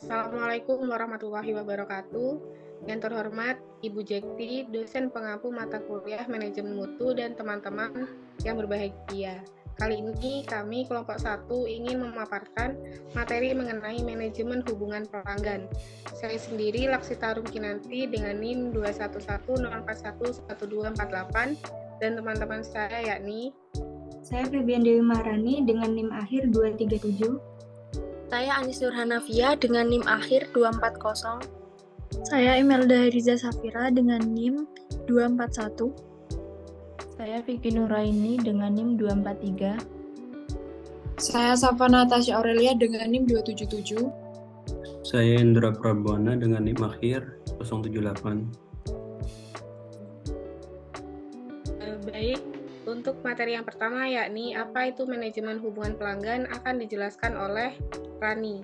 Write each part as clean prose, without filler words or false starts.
Assalamualaikum warahmatullahi wabarakatuh. Yang terhormat Ibu Jekti, dosen pengampu mata kuliah Manajemen Mutu dan teman-teman yang berbahagia. Kali ini kami kelompok 1 ingin memaparkan materi mengenai manajemen hubungan pelanggan. Saya sendiri Laksita Rumkinanti dengan NIM 21104111248 dan teman-teman saya yakni saya Febian Dewi Maharani dengan NIM akhir 237. Saya Anis Nurhanafia dengan NIM akhir 240. Saya Imelda Riza Safira dengan NIM 241. Saya Vicky Nuraini dengan NIM 243. Saya Safa Natasha Aurelia dengan NIM 277. Saya Indra Prabuana dengan NIM akhir 078. Baik, untuk materi yang pertama yakni apa itu manajemen hubungan pelanggan akan dijelaskan oleh Rani.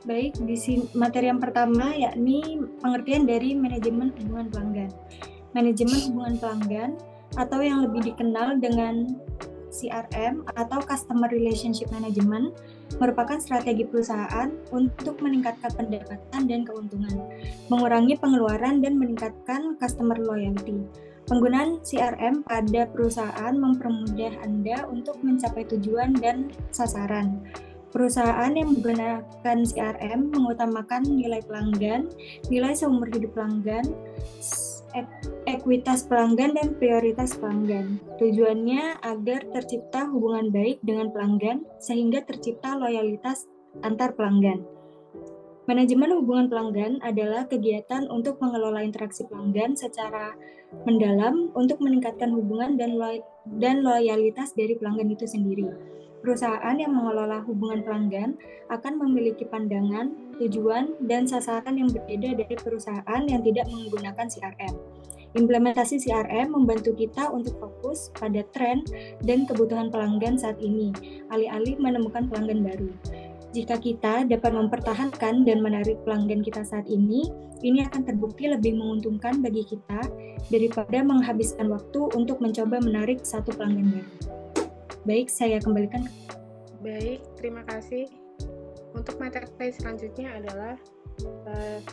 Baik, di materi yang pertama yakni pengertian dari manajemen hubungan pelanggan. Manajemen hubungan pelanggan atau yang lebih dikenal dengan CRM atau Customer Relationship Management merupakan strategi perusahaan untuk meningkatkan pendapatan dan keuntungan, mengurangi pengeluaran dan meningkatkan customer loyalty. Penggunaan CRM pada perusahaan mempermudah Anda untuk mencapai tujuan dan sasaran. Perusahaan yang menggunakan CRM mengutamakan nilai pelanggan, nilai seumur hidup pelanggan, ekuitas pelanggan, dan prioritas pelanggan. Tujuannya agar tercipta hubungan baik dengan pelanggan sehingga tercipta loyalitas antar pelanggan. Manajemen hubungan pelanggan adalah kegiatan untuk mengelola interaksi pelanggan secara mendalam untuk meningkatkan hubungan dan loyalitas dari pelanggan itu sendiri. Perusahaan yang mengelola hubungan pelanggan akan memiliki pandangan, tujuan, dan sasaran yang berbeda dari perusahaan yang tidak menggunakan CRM. Implementasi CRM membantu kita untuk fokus pada tren dan kebutuhan pelanggan saat ini, alih-alih menemukan pelanggan baru. Jika kita dapat mempertahankan dan menarik pelanggan kita saat ini akan terbukti lebih menguntungkan bagi kita daripada menghabiskan waktu untuk mencoba menarik satu pelanggan baru. Baik, saya kembalikan. Baik, terima kasih. Untuk materi selanjutnya adalah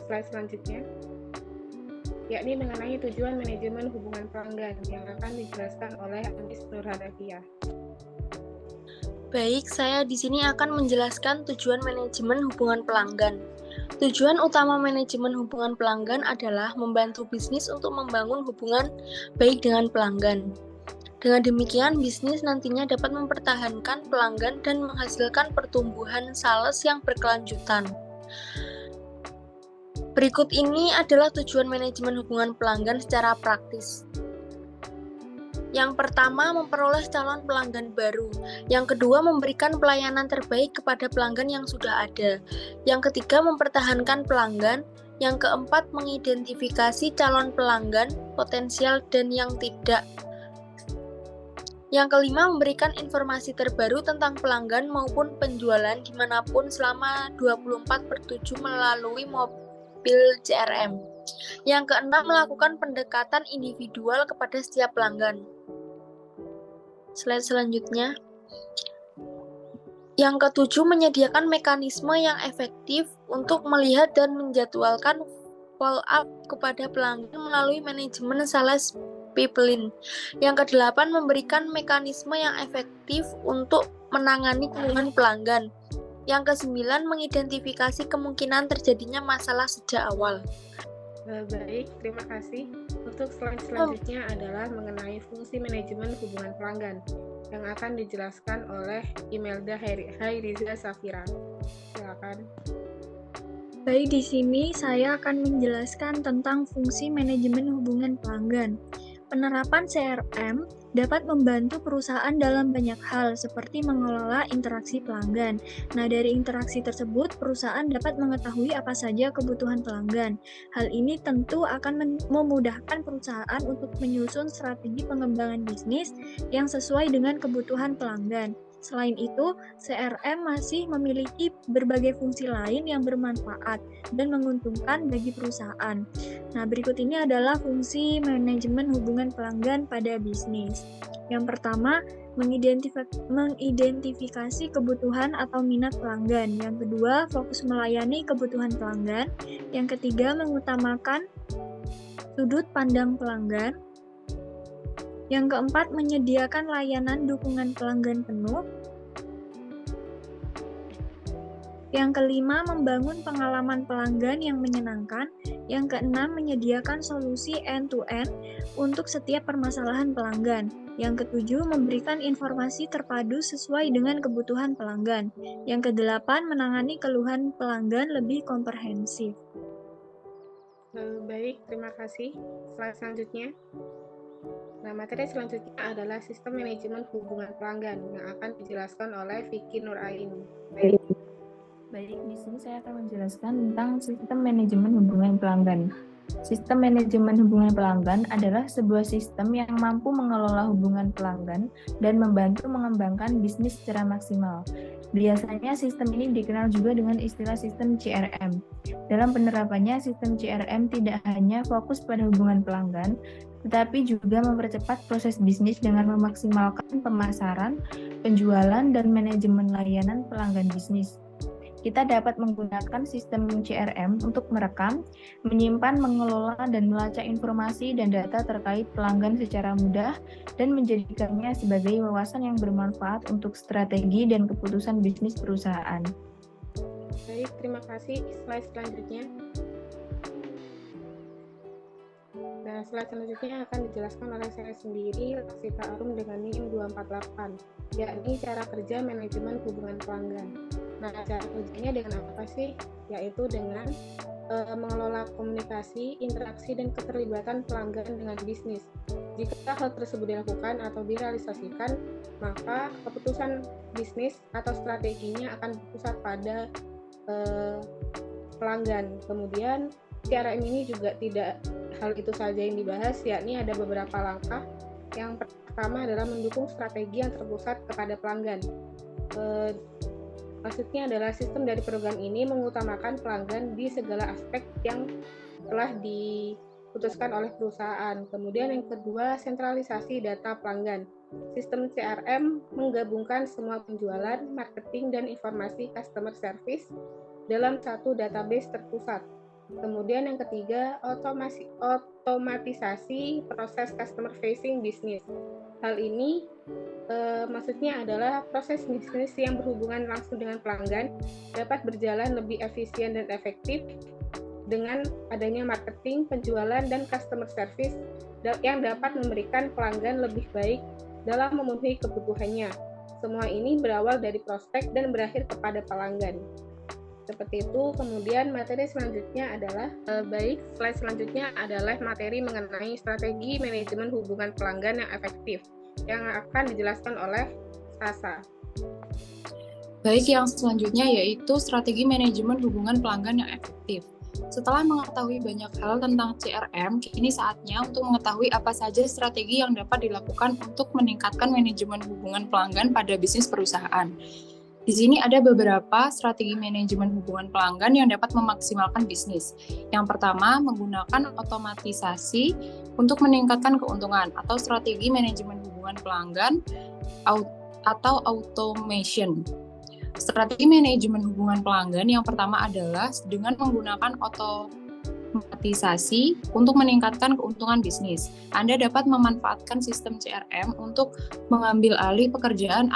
slide selanjutnya, yakni mengenai tujuan manajemen hubungan pelanggan yang akan dijelaskan oleh Anis Nurhanafia. Baik, saya di sini akan menjelaskan tujuan manajemen hubungan pelanggan. Tujuan utama manajemen hubungan pelanggan adalah membantu bisnis untuk membangun hubungan baik dengan pelanggan. Dengan demikian, bisnis nantinya dapat mempertahankan pelanggan dan menghasilkan pertumbuhan sales yang berkelanjutan. Berikut ini adalah tujuan manajemen hubungan pelanggan secara praktis. Yang pertama, memperoleh calon pelanggan baru. Yang kedua, memberikan pelayanan terbaik kepada pelanggan yang sudah ada. Yang ketiga, mempertahankan pelanggan. Yang keempat, mengidentifikasi calon pelanggan potensial dan yang tidak. Yang kelima, memberikan informasi terbaru tentang pelanggan maupun penjualan dimanapun selama 24/7 melalui mobil CRM. Yang keenam, melakukan pendekatan individual kepada setiap pelanggan. Slide selanjutnya. Yang ketujuh, menyediakan mekanisme yang efektif untuk melihat dan menjadwalkan follow up kepada pelanggan melalui manajemen sales pipeline. Yang kedelapan, memberikan mekanisme yang efektif untuk menangani keluhan pelanggan. Yang kesembilan, mengidentifikasi kemungkinan terjadinya masalah sejak awal. Baik, terima kasih. Untuk slide selanjutnya adalah mengenai fungsi manajemen hubungan pelanggan yang akan dijelaskan oleh Imelda Riza Safira. Silakan. Baik, di sini saya akan menjelaskan tentang fungsi manajemen hubungan pelanggan. Penerapan CRM dapat membantu perusahaan dalam banyak hal, seperti mengelola interaksi pelanggan. Nah, dari interaksi tersebut, perusahaan dapat mengetahui apa saja kebutuhan pelanggan. Hal ini tentu akan memudahkan perusahaan untuk menyusun strategi pengembangan bisnis yang sesuai dengan kebutuhan pelanggan. Selain itu, CRM masih memiliki berbagai fungsi lain yang bermanfaat dan menguntungkan bagi perusahaan. Nah, berikut ini adalah fungsi manajemen hubungan pelanggan pada bisnis. Yang pertama, mengidentifikasi kebutuhan atau minat pelanggan. Yang kedua, fokus melayani kebutuhan pelanggan. Yang ketiga, mengutamakan sudut pandang pelanggan. Yang keempat, menyediakan layanan dukungan pelanggan penuh. Yang kelima, membangun pengalaman pelanggan yang menyenangkan. Yang keenam, menyediakan solusi end-to-end untuk setiap permasalahan pelanggan. Yang ketujuh, memberikan informasi terpadu sesuai dengan kebutuhan pelanggan. Yang kedelapan, menangani keluhan pelanggan lebih komprehensif. Baik, terima kasih. Slide selanjutnya. Nah, materi selanjutnya adalah sistem manajemen hubungan pelanggan yang akan dijelaskan oleh Vicky Nuraini. Baik, di sini saya akan menjelaskan tentang sistem manajemen hubungan pelanggan. Sistem manajemen hubungan pelanggan adalah sebuah sistem yang mampu mengelola hubungan pelanggan dan membantu mengembangkan bisnis secara maksimal. Biasanya sistem ini dikenal juga dengan istilah sistem CRM. Dalam penerapannya, sistem CRM tidak hanya fokus pada hubungan pelanggan, tetapi juga mempercepat proses bisnis dengan memaksimalkan pemasaran, penjualan, dan manajemen layanan pelanggan bisnis. Kita dapat menggunakan sistem CRM untuk merekam, menyimpan, mengelola, dan melacak informasi dan data terkait pelanggan secara mudah dan menjadikannya sebagai wawasan yang bermanfaat untuk strategi dan keputusan bisnis perusahaan. Baik, terima kasih. Slide selanjutnya. Nah, slide selanjutnya akan dijelaskan oleh saya sendiri, Laksita Arum dengan NIM 248, yakni cara kerja manajemen hubungan pelanggan. Nah, cara kerjanya dengan apa sih? Yaitu dengan mengelola komunikasi, interaksi, dan keterlibatan pelanggan dengan bisnis. Jika hal tersebut dilakukan atau direalisasikan, maka keputusan bisnis atau strateginya akan berpusat pada pelanggan. Kemudian, CRM ini juga tidak hal itu saja yang dibahas, yakni ada beberapa langkah. Yang pertama adalah mendukung strategi yang terpusat kepada pelanggan. Maksudnya adalah sistem dari program ini mengutamakan pelanggan di segala aspek yang telah diputuskan oleh perusahaan. Kemudian yang kedua, sentralisasi data pelanggan. Sistem CRM menggabungkan semua penjualan, marketing, dan informasi customer service dalam satu database terpusat. Kemudian yang ketiga, otomatisasi proses customer facing business. Hal ini maksudnya adalah proses bisnis yang berhubungan langsung dengan pelanggan dapat berjalan lebih efisien dan efektif dengan adanya marketing, penjualan, dan customer service yang dapat memberikan pelanggan lebih baik dalam memenuhi kebutuhannya. Semua ini berawal dari prospek dan berakhir kepada pelanggan. Seperti itu. Kemudian materi selanjutnya adalah slide selanjutnya adalah materi mengenai strategi manajemen hubungan pelanggan yang efektif yang akan dijelaskan oleh Sasa. Baik, yang selanjutnya yaitu strategi manajemen hubungan pelanggan yang efektif. Setelah mengetahui banyak hal tentang CRM, kini saatnya untuk mengetahui apa saja strategi yang dapat dilakukan untuk meningkatkan manajemen hubungan pelanggan pada bisnis perusahaan. Di sini ada beberapa strategi manajemen hubungan pelanggan yang dapat memaksimalkan bisnis. Yang pertama, menggunakan otomatisasi untuk meningkatkan keuntungan atau strategi manajemen hubungan pelanggan atau automation. Strategi manajemen hubungan pelanggan yang pertama adalah dengan menggunakan otomatisasi untuk meningkatkan keuntungan bisnis. Anda dapat memanfaatkan sistem CRM untuk mengambil alih pekerjaan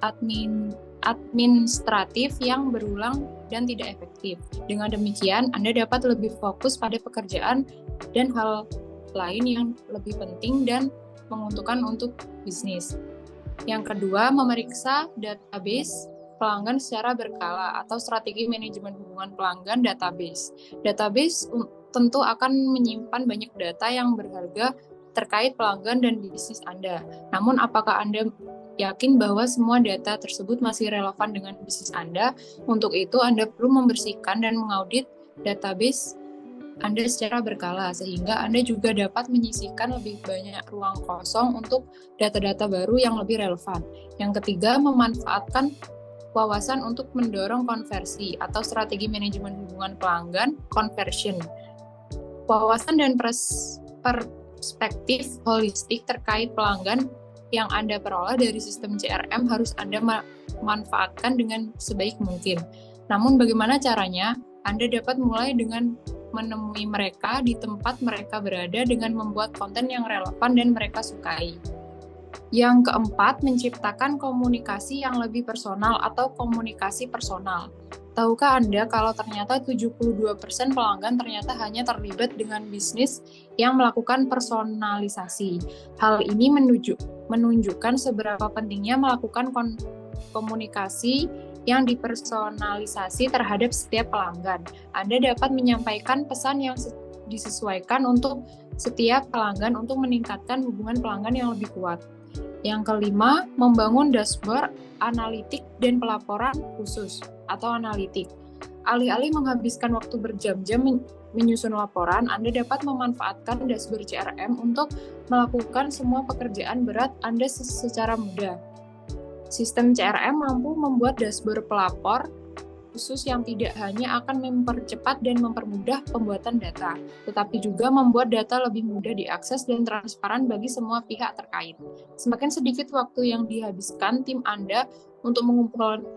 administratif yang berulang dan tidak efektif. Dengan demikian, Anda dapat lebih fokus pada pekerjaan dan hal lain yang lebih penting dan menguntungkan untuk bisnis. Yang kedua, memeriksa database pelanggan secara berkala atau strategi manajemen hubungan pelanggan database. Database tentu akan menyimpan banyak data yang berharga terkait pelanggan dan bisnis Anda. Namun, apakah Anda yakin bahwa semua data tersebut masih relevan dengan bisnis Anda? Untuk itu, Anda perlu membersihkan dan mengaudit database Anda secara berkala, sehingga Anda juga dapat menyisihkan lebih banyak ruang kosong untuk data-data baru yang lebih relevan. Yang ketiga, memanfaatkan wawasan untuk mendorong konversi atau strategi manajemen hubungan pelanggan, conversion. Wawasan dan perspektif holistik terkait pelanggan yang Anda peroleh dari sistem CRM harus Anda manfaatkan dengan sebaik mungkin. Namun bagaimana caranya? Anda dapat mulai dengan menemui mereka di tempat mereka berada dengan membuat konten yang relevan dan mereka sukai. Yang keempat, menciptakan komunikasi yang lebih personal atau komunikasi personal. Tahukah Anda kalau ternyata 72% pelanggan ternyata hanya terlibat dengan bisnis yang melakukan personalisasi. Hal ini menunjukkan seberapa pentingnya melakukan komunikasi yang dipersonalisasi terhadap setiap pelanggan. Anda dapat menyampaikan pesan yang disesuaikan untuk setiap pelanggan untuk meningkatkan hubungan pelanggan yang lebih kuat. Yang kelima, membangun dashboard, analitik, dan pelaporan khusus atau analitik. Alih-alih menghabiskan waktu berjam-jam menyusun laporan, Anda dapat memanfaatkan dashboard CRM untuk melakukan semua pekerjaan berat Anda secara mudah. Sistem CRM mampu membuat dashboard pelapor khusus yang tidak hanya akan mempercepat dan mempermudah pembuatan data, tetapi juga membuat data lebih mudah diakses dan transparan bagi semua pihak terkait. Semakin sedikit waktu yang dihabiskan tim Anda untuk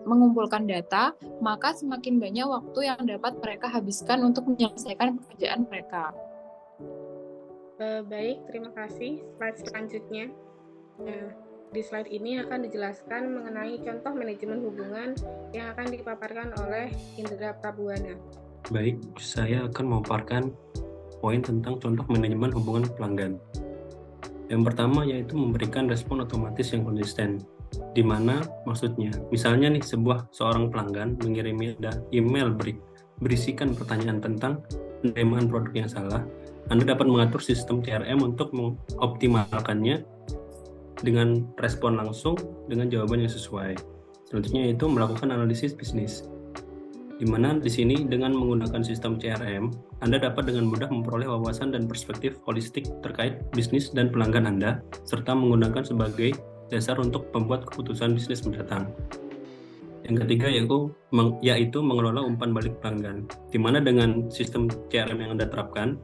mengumpulkan data, maka semakin banyak waktu yang dapat mereka habiskan untuk menyelesaikan pekerjaan mereka. Baik, terima kasih. Slide selanjutnya. Di slide ini akan dijelaskan mengenai contoh manajemen hubungan yang akan dipaparkan oleh Indra Prabuana. Baik, saya akan memaparkan poin tentang contoh manajemen hubungan pelanggan. Yang pertama yaitu memberikan respon otomatis yang konsisten. Di mana maksudnya? Misalnya nih, seorang pelanggan mengirimi email berisikan pertanyaan tentang penerimaan produk yang salah. Anda dapat mengatur sistem CRM untuk mengoptimalkannya dengan respon langsung dengan jawaban yang sesuai. Selanjutnya yaitu melakukan analisis bisnis. Di mana di sini dengan menggunakan sistem CRM, Anda dapat dengan mudah memperoleh wawasan dan perspektif holistik terkait bisnis dan pelanggan Anda, serta menggunakan sebagai dasar untuk membuat keputusan bisnis mendatang. Yang ketiga yaitu mengelola umpan balik pelanggan, di mana dengan sistem CRM yang Anda terapkan,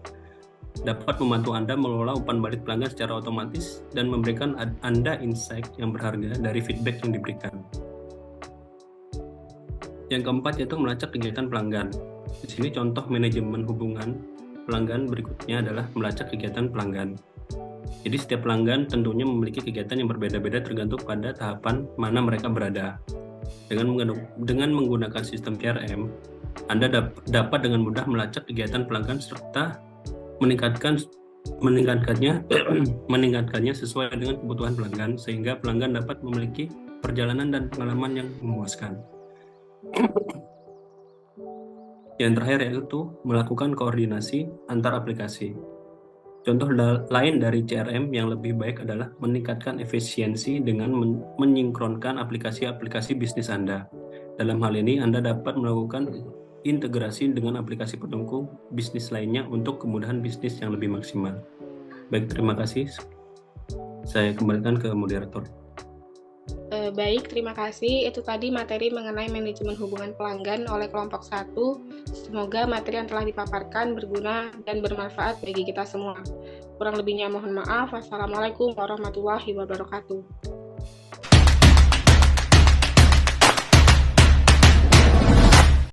dapat membantu Anda mengelola umpan balik pelanggan secara otomatis dan memberikan Anda insight yang berharga dari feedback yang diberikan. Yang keempat yaitu melacak kegiatan pelanggan. Di sini contoh manajemen hubungan pelanggan berikutnya adalah melacak kegiatan pelanggan. Jadi setiap pelanggan tentunya memiliki kegiatan yang berbeda-beda tergantung pada tahapan mana mereka berada. Dengan menggunakan sistem CRM, Anda dapat dengan mudah melacak kegiatan pelanggan serta meningkatkannya sesuai dengan kebutuhan pelanggan sehingga pelanggan dapat memiliki perjalanan dan pengalaman yang memuaskan. Yang terakhir yaitu melakukan koordinasi antar aplikasi. Contoh lain dari CRM yang lebih baik adalah meningkatkan efisiensi dengan menyinkronkan aplikasi-aplikasi bisnis Anda. Dalam hal ini, Anda dapat melakukan integrasi dengan aplikasi pendukung bisnis lainnya untuk kemudahan bisnis yang lebih maksimal. Baik, terima kasih. Saya kembalikan ke moderator. Baik, terima kasih. Itu tadi materi mengenai manajemen hubungan pelanggan oleh kelompok 1. Semoga materi yang telah dipaparkan berguna dan bermanfaat bagi kita semua. Kurang lebihnya mohon maaf. Wassalamualaikum warahmatullahi wabarakatuh.